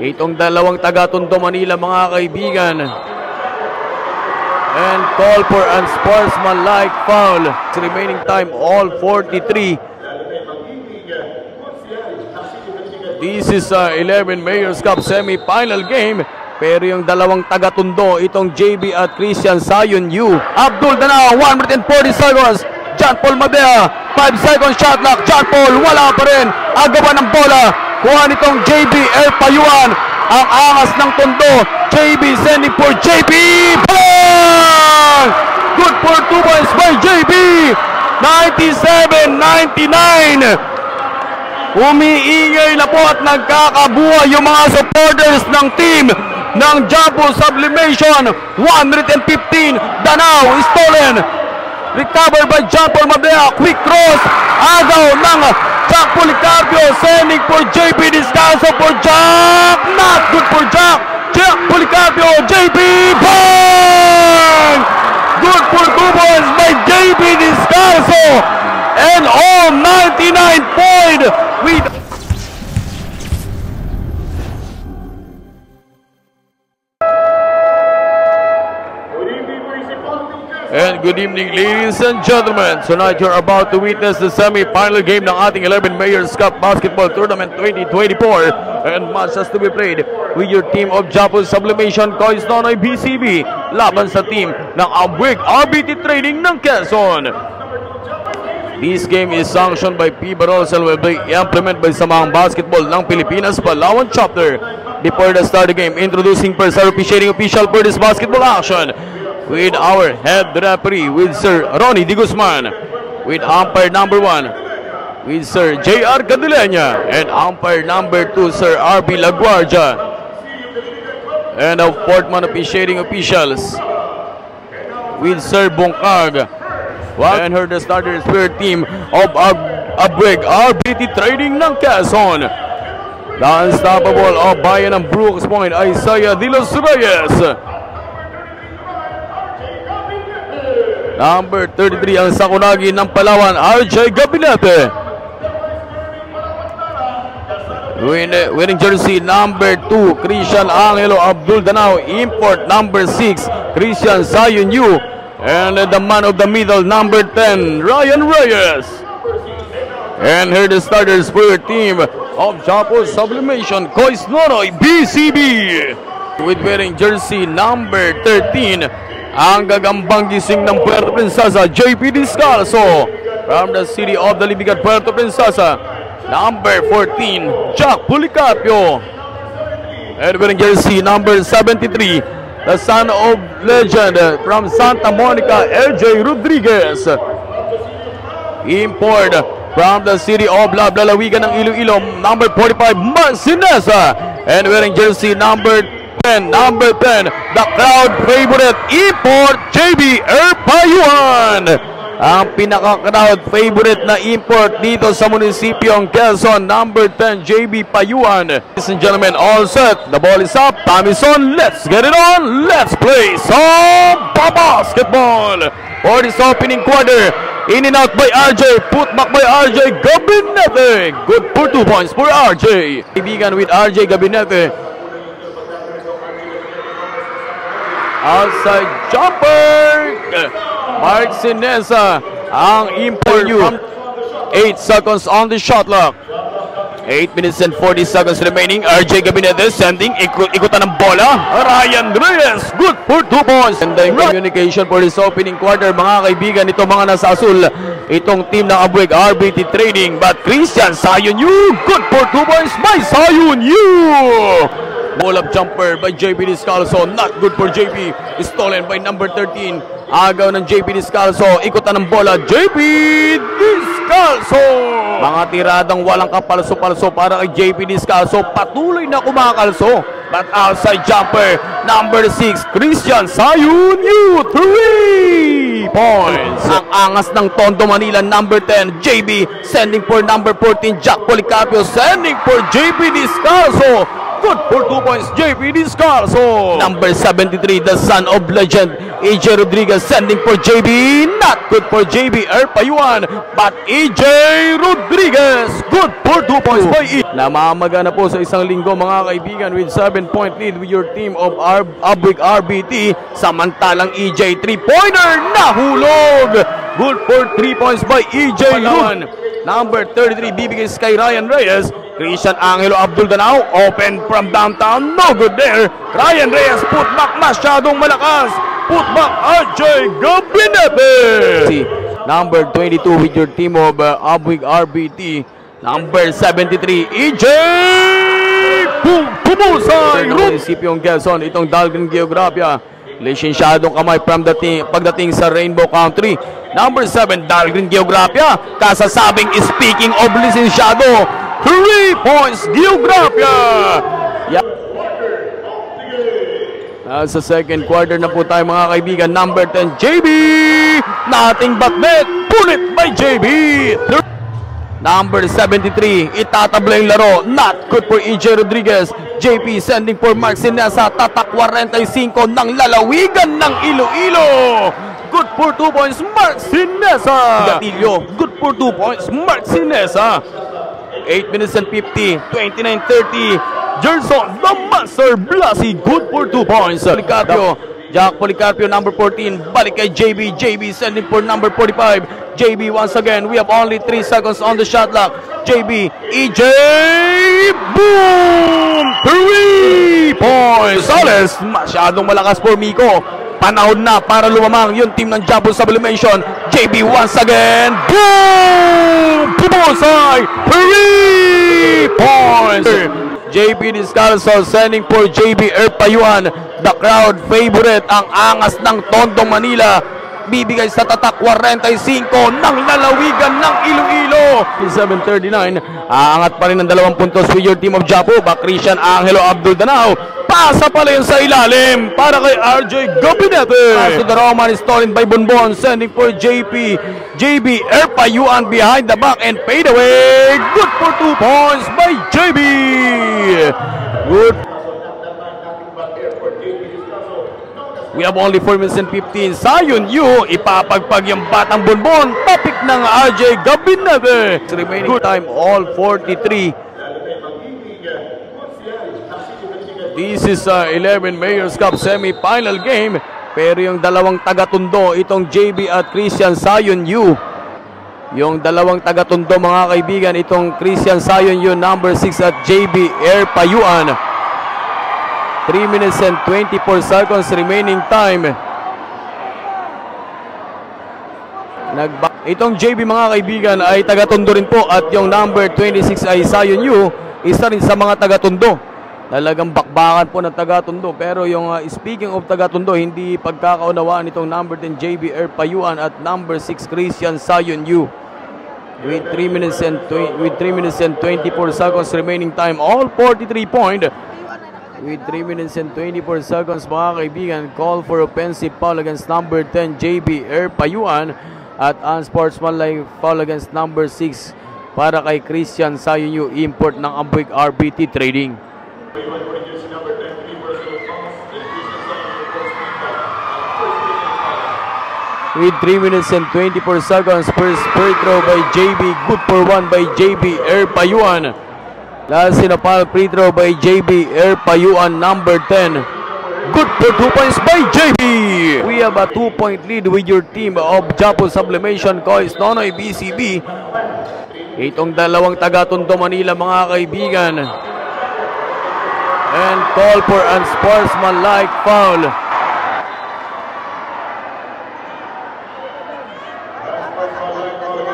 Itong dalawang taga-Tondo, Manila, mga kaibigan. And call for unsportsmanlike foul. Remaining time, all 43. This is 11 Mayor's Cup semi-final game. Pero yung dalawang taga-Tondo, itong JB at Christian Sayon Yu. Abdul Danao, 1 minute and 40 seconds. John Paul Madea, 5 seconds shot clock. John Paul, wala pa rin. Agawan ng bola. Kuha nitong JB El Payuan. Ang angas ng Tondo. JB sending for JB. Bang! Good for 2 points by JB. 97-99. Umiingay na po at nagkakabuhay yung mga supporters ng team ng Jumbo Sublimation. 115. Danao is stolen. Recovered by John Paul Madea. Quick cross. Agaw ng Jack Policarpio. Sending for JB. Descanso for Jack. Not good for Jack. Jack Policarpio. JB. Bang! Good for 2 points by JB Descanso. And all 99 point with And good evening, ladies and gentlemen. Tonight you're about to witness the semi-final game ng ating 11 Mayor's Cup Basketball Tournament 2024. And match has to be played with your team of Jumbo Sublimation Coins Nonoy BCB laban sa team ng Abweg RBT Trading ng Quezon. This game is sanctioned by FIBA rules and will be implemented by Samahang Basketball ng Pilipinas Palawan Chapter. Before the start of the game, introducing first our officiating official for this basketball action, with our head referee, with Sir Ronnie Di Guzman, with umpire number 1, with Sir J.R. Cadilena, and umpire number 2, Sir R.B. Laguardia, and our fourth man officiating officials, with Sir Bongkag, and her the starter spirit team of Abweg RBT Trading ng Quezon. The unstoppable of Bayan ng Brooks Point, Isaiah De Los Reyes. Number 33 ang sakunagi ng Palawan, RJ Gabinete. Winning jersey number 2, Christian Angelo Abdul Danao. Import number 6, Christian Sayon Yu. And the man of the middle, number 10, Ryan Reyes. And here the starters for your team of Jumbo Sublimation Coins Nonoy BCB. With wearing jersey number 13, ang gagambang gising ng Puerto Princesa, JP Descalzo. From the city of the Libigan, Puerto Princesa, number 14, Jack Policarpio. And wearing jersey number 73, the son of legend from Santa Monica, LJ Rodriguez. Import from the city of Lalawigan ng Iloilo, number 45, Marcinesa. And wearing jersey number 10, the crowd favorite, import, JB Erpayuan. Ang pinaka-crowd favorite na import dito sa munisipyong Quezon, number 10, JB Payuan. Ladies and gentlemen, all set. The ball is up. Time is on. Let's get it on. Let's play some basketball. For this opening quarter, in and out by RJ. Put back by RJ Gabinete. Good for 2 points for RJ. Ibigan with RJ Gabinete. Outside jumper. Mark Sinesa ang import from 8 seconds on the shot clock. 8 minutes and 40 seconds remaining. RJ Gabinete sending, ikutan ng bola. Ryan Reyes, good for 2 points. And the communication for this opening quarter, mga kaibigan, ito mga nasa asul, itong team ng Abweg RBT Trading. But Christian Sayon Yu, good for 2 points by Sayon Yu. Pull-up jumper by JP Descalzo, not good for JP. Stolen by number 13. Agaw ng JP Descalzo, ikutan ng bola, JP Descalzo. Mga tiradang walang kapalso-palso para kay JP Descalzo, patuloy na kumakalso. But outside jumper, number 6, Christian Sayon Yu, 3 points. Ang angas ng Tondo, Manila, number 10, JB, sending for number 14, Jack Policarpio, sending for JP Descalzo. Good for 2 points, JP Descalzo. Number 73, the son of legend, AJ Rodriguez sending for JB. Not good for JB Erpayuan, but AJ Rodriguez. Good for 2 points by E. Namamaga na po sa isang linggo mga kaibigan with 7-point lead with your team of Abwick RBT. Samantalang EJ 3-pointer nahulog. Good for 3 points by EJ Rod. Number 33, bibigay kay Ryan Reyes. Christian Angelo Abdul Danao, open from downtown, no good there. Ryan Reyes, put back masyadong malakas. Put back RJ Gabinete. Number 22 with your team of Abwick RBT. Number 73, EJ Pumusay. Munisipyong Quezon, itong Dalgan Geografia. Lisensyadong kamay from pagdating sa Rainbow Country. Number 7, Dalgan Geografia. Kasasabing speaking of lisensyado, 3 points Geografia. Sa second quarter na po tayo mga kaibigan. Number 10, JB. Nothing but net. Pulit by JB. Number 73, itatabla yung laro. Not good for EJ Rodriguez. JP sending for Mark Sinesa. Tatak 45 ng lalawigan ng Iloilo. Good for 2 points, Mark Sinesa. Gatillo, good for 2 points, Mark Sinesa. 8 minutes and 50, 29-30. Gerson, the Master Blasi, good for 2 points. Policarpio, Jack Policarpio, number 14. Balik kay JB. JB sending for number 45. JB once again. We have only 3 seconds on the shot clock. JB, EJ, boom! 3 points. Sales, masyadong malakas for Miko. Panahon na para lumamang yung team ng Jabon Sublimation. JB once again. Boom! Pumosay! 3 points. JP Descalzo sending for JB Erpayuan. The crowd favorite, ang angas ng Tondo, Manila. Bibigay sa tatak 45 ng lalawigan ng Iloilo. 7:39. Aangat pa rin ng 2 puntos with your team of Japo. Christian Angelo Abdul Danao. Pasa pala yun sa ilalim para kay RJ Gabinete. Pass to the Roman is stolen by Bonbon. Sending for JB Erpayuan behind the back and fade away. Good for 2 points by JB. Good. We have only 4 minutes and 15. Zion Yu, ipapagpag yung batang Bonbon. Topic ng RJ Gabinete. Remaining time, all 43. This is 11 Mayor's Cup semi-final game. Pero yung dalawang taga-tundo, itong JB at Christian Zion Yu. Yung dalawang taga-tundo mga kaibigan, itong Christian Zion Yu, number 6 at JB Erpayuan. 3 minutes and 24 seconds remaining time. Itong JB mga kaibigan ay taga-tundo rin po at yung number 26 ay Zion Yu, isa rin sa mga taga-tundo. Talagang bakbakan po ng taga-tundo. Pero yung speaking of taga-tundo, hindi pagkakaunawaan itong number 10 JB Erpayuan at number 6 Christian Zion Yu. With 3 minutes and 24 seconds remaining time, all 43 point. With 3 minutes and 24 seconds mga kaibigan, call for offensive foul against number 10 JB Erpayuan at unsportsmanlike foul against number 6 para kay Christian Zion Yu, import ng Abwick RBT Trading. With 3 minutes and 24 seconds, first free throw by JB, good for 1 by JB Erpayuan. Last sinapal free throw by JB Erpayuan, number 10. Good for 2 points by JB. We have a 2-point lead with your team of Japo Sublimation, Coys Nonoy BCB. Itong dalawang taga-Tondo, Manila mga kaibigan. And call for unsportsmanlike foul.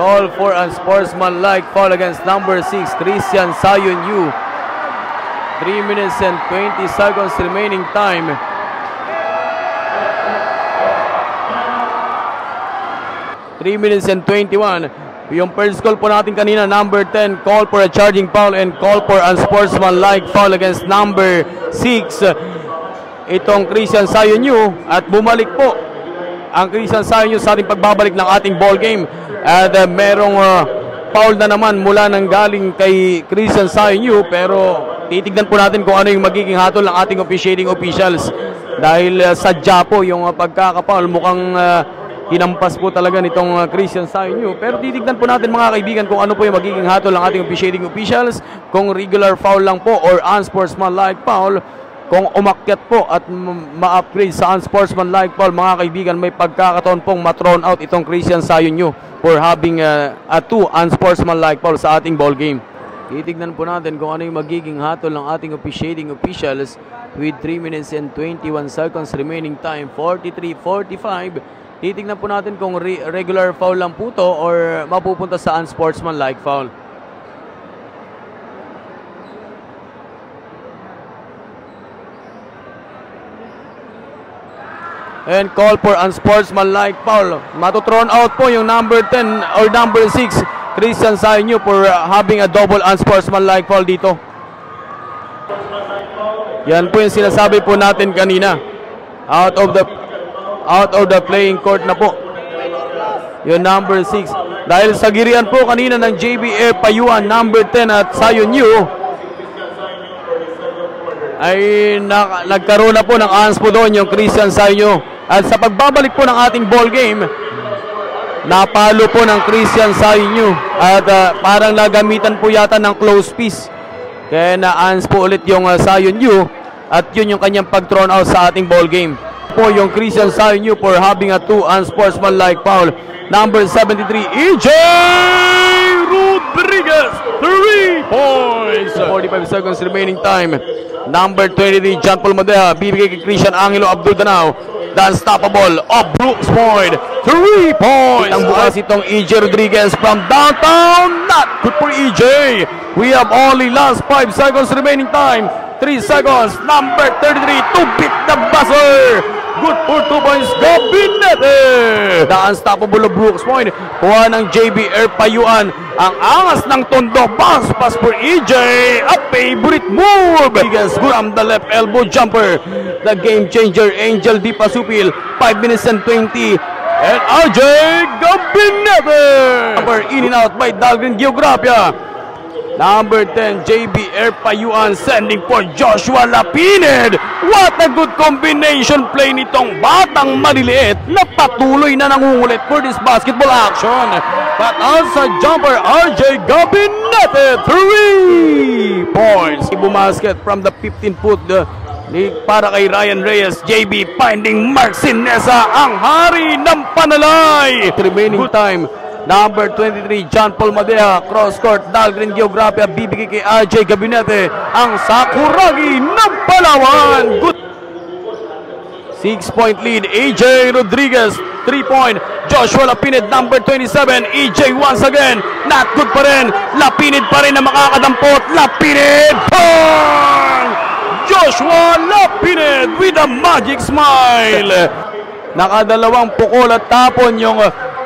Call for unsportsmanlike foul against number 6 Christian Zion Yu. 3 minutes and 20 seconds remaining time. Three minutes and 21. Yung first call po natin kanina, number 10, call for a charging foul and call for unsportsmanlike foul against number 6 itong Christian Zion Yu. At bumalik po ang Christian Zion Yu sa ating pagbabalik ng ating ball game. At merong foul na naman mula ng galing kay Christian Zion Yu, pero titignan po natin kung ano yung magiging hatol ng ating officiating officials. Dahil sadya po yung pagkakapaul, mukhang hinampas po talaga nitong Christian Sainyo. Pero titignan po natin mga kaibigan kung ano po yung magiging hatol ng ating officiating officials. Kung regular foul lang po or unsportsmanlike foul. Kung umakyat po at ma-upgrade sa unsportsmanlike foul, mga kaibigan, may pagkakataon pong ma-thrown out itong Christian Sainyo for having a 2 unsportsmanlike foul sa ating ball game. Titignan po natin kung ano yung magiging hatol ng ating officiating officials with 3 minutes and 21 seconds remaining time, 43-45. Titignan po natin kung regular foul lang po to or mapupunta sa unsportsmanlike foul. And call for unsportsmanlike foul. Matuthrown out po yung number 10 or number 6 Christian Sainyo for having a double unsportsmanlike foul dito. Yan po yung sinasabi po natin kanina. Out of the playing court na po yung number 6. Dahil sa girian po kanina ng JBF Payuan, number 10 at Sainyo, ay nagkaroon na po ng anspo doon yung Christian Sainyo. At sa pagbabalik po ng ating ball game, napalo po ng Christian Sainyo at parang nagamitan po yata ng close piece. Kaya na-anspo ulit yung Sainyo at yun yung kanyang pag-thrown out sa ating ball game. Po yung Christian Sainyo for having a 2 unsportsmanlike foul. Number 73, EJ Rodriguez, 3 points. 45 seconds remaining time. Number 23, John Paul Madeja, bibigay kay Christian Angelo Abdul Danao. The unstoppable of Brooks Point, 3 points. Ang bukas itong EJ Rodriguez from downtown. Not good for EJ. We have only last 5 seconds remaining time. 3 seconds. Number 33 to beat the buzzer. Good for 2 points. Gabinete. The unstoppable of Brooks Point. Kuha ng JBR Payuan. Ang angas ng tondo. Bounce pass for EJ. A favorite move. Rodriguez from the left elbow jumper. The game changer, Angel Di Pasupil. 5 minutes and 20. And RJ Gabinete. Number in and out by Dalvin Geografia. Number 10, JBR Payuan sending for Joshua Lapined. What a good combination play nitong batang maliliit na patuloy na nangungulit for this basketball action. But also jumper, RJ Gabinete, 3 points. Bumasket from the 15-foot para kay Ryan Reyes. JB finding Mark Sinesa, ang hari ng panalay. Remaining time. Number 23, John Paul Madeja, cross court, Dalgren Geografia, bibigay kay RJ Gabinete, ang Sakuragi ng Palawan. Good 6-point lead, EJ Rodriguez, 3-point, Joshua Lapined, number 27, EJ once again, not good pa rin, Lapined pa rin na makakadampot, Lapined, bang! Joshua Lapined with a magic smile. Nakadalawang pukol at tapon yung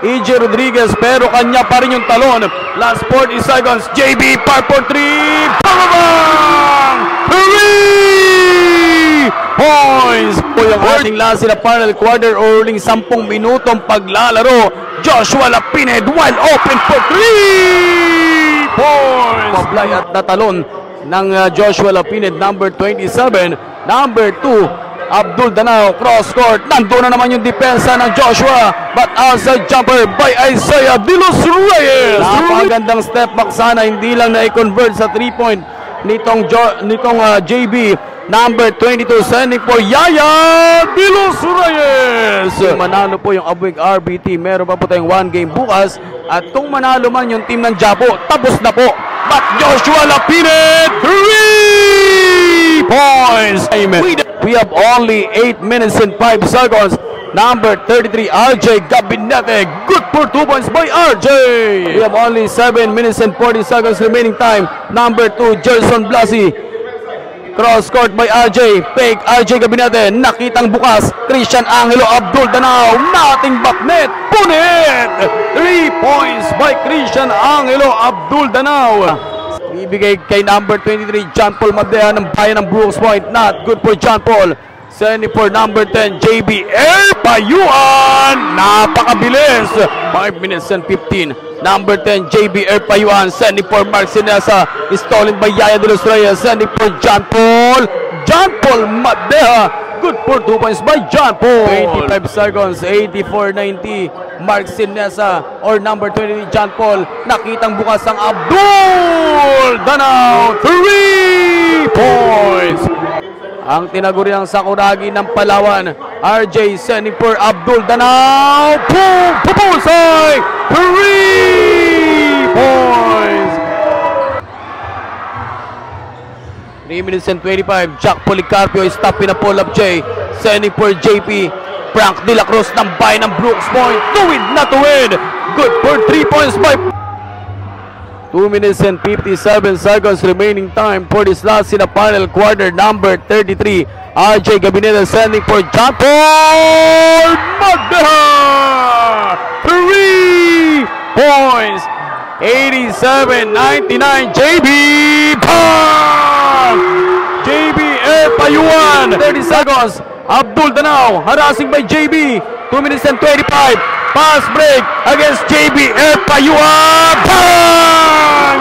EJ Rodriguez, pero kanya pa rin yung talon. Last 40 seconds. JB par for 3. Bang! 3 points po yung ating last na final quarter or uling 10 minutong paglalaro. Joshua Lapined wide open for 3 points. Pablay at natalon ng Joshua Lapined, number 27. Number 2, Abdul Danao, cross court. Nandun na naman yung depensa ng Joshua, but outside jumper by Isaiah De Los Reyes. Napagandang step back sana, hindi lang na-convert sa 3-point nitong JB. Number 22 sending for Yaya De Los Reyes. Manalo po yung Abuig RBT, meron pa po tayong 1 game bukas, at kung manalo man yung team ng Japo, tapos na po. But Joshua Lapined, 3 points. We have only 8 minutes and 5 seconds. Number 33, RJ Gabinete. Good for 2 points by RJ. We have only 7 minutes and 40 seconds remaining time. Number 2, Jerson Blasi. Cross court by RJ. Fake RJ Gabinete. Nakitang bukas. Christian Angelo Abdul Danao. Nothing but net. Punit. 3 points by Christian Angelo Abdul Danao. Ibigay kay number 23, John Paul Madeja ng bayan ng Brooks Point. Not good for John Paul. Sending for number 10, JB Erpayuan. Napakabilis. 5 minutes and 15. Number 10, JB Erpayuan. Sending for Mark Sinesa. Stolen by Yaya de los Reyes. Sending for John Paul. John Paul Madeja. Good for 2 points by John Paul. 25 seconds. 84-90. Mark Sinesa or number 23, John Paul. Nakitang bukas ang Abdul Danao. 3 points. Ang tinaguriang Sakuragi ng Palawan, RJ sending for Abdul Danao. Boom! Pupusay! 3 points! 3 minutes and 25. Jack Policarpio is stopping a pull-up J. Sending for JP. Frank De La Cruz ng bayan ng Brooks Point. To win, not to win. Good for 3 points by 2 minutes and 57 seconds remaining time for this last in the final quarter. Number 33, RJ Gabineta sending for John Paul Magdeja. 3 points. 87-99. JB Pang. JB Erpayuan. 30 seconds. Abdul Danao harassing by JB. 2 minutes and 25. Pass break against JB Erpayuan. Bang!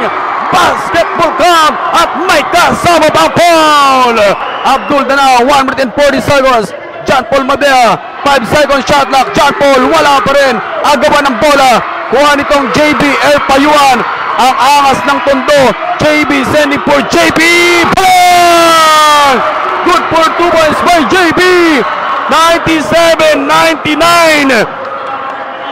Basketball camp at may kasama pang foul. Abdul Danao, 1 minute and 40 seconds. John Paul Madea, 5 seconds shot clock. John Paul, wala pa rin. Agawan ng bola. Kuha nitong JB Erpayuan. Ang angas ng tondo. JB sending for JB. Bang! Good for 2 points by JB. 97-99.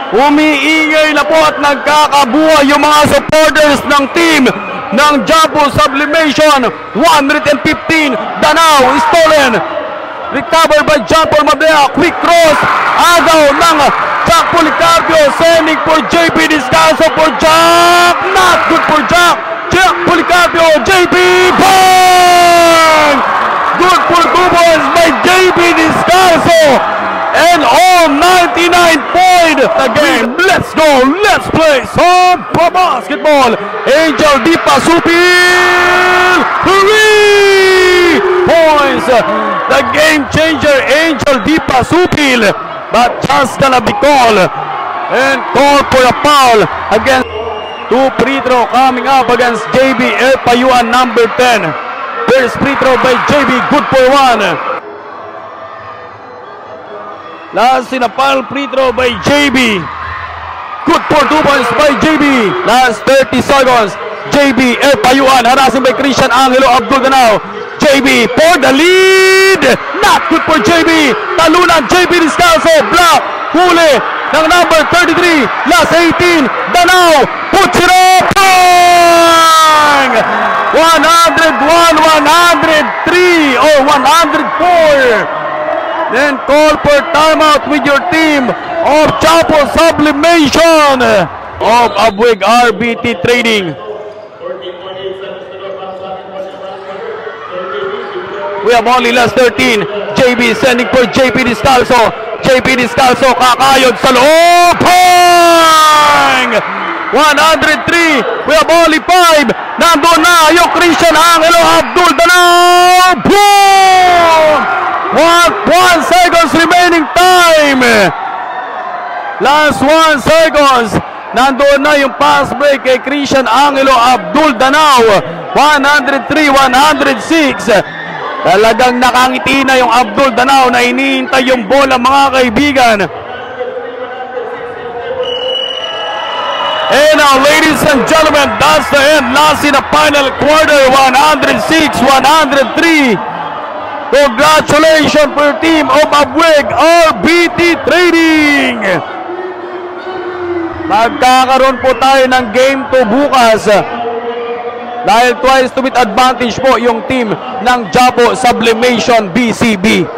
Umiingay na po at nagkakabuhay yung mga supporters ng team ng Japo Sublimation. 115. Danao stolen. Recovered by John Paul Madea. Quick cross. Agaw ng Jack Policarpio. Sending for JB Descalzo for Jack. Not good for Jack. Jack Policarpio. JB. Bang! Good for 2 points by JB Descalzo. And all 99 point the game. Let's go. Let's play some basketball. Angel Di Pasupil. 3 points. The game changer, Angel Di Pasupil. But just gonna be called and called for a foul against 2 free throw coming up against JB Erpayuan, number 10. First free throw by JB, good for 1. Last in a foul free throw by JB. Good for 2 points by JB. Last 30 seconds. JB Erpayuan harassing by Christian Angelo Abdul Danao. JB for the lead. Not good for JB. Talunan JB Descalzo. Block. Huli ng number 33. Last 18. Danao. Puts it up. Bang! 101, 103 or 104. Then call for timeout with your team of Chapo Sublimation of Abweg RBT Trading. We have only last 13. JB sending for JP Descalzo. JP Descalzo kakayod sa loob. Bang! 103. We have only 5. Nandun na yung Christian Angelo Abdul Danao. Boom! 1 seconds remaining time. Last 1 seconds. Nandoon na yung pass break kay Christian Angelo Abdul Danao. 103-106. Talagang nakangiti na yung Abdul Danao na iniintay yung bola, mga kaibigan. And now, ladies and gentlemen, that's the end. Last in the final quarter, 106-103. Congratulations for team of Abweg RBT Trading. Magkakaroon po tayo ng game 2 bukas. Dahil twice to beat advantage po yung team ng Japo Sublimation BCB.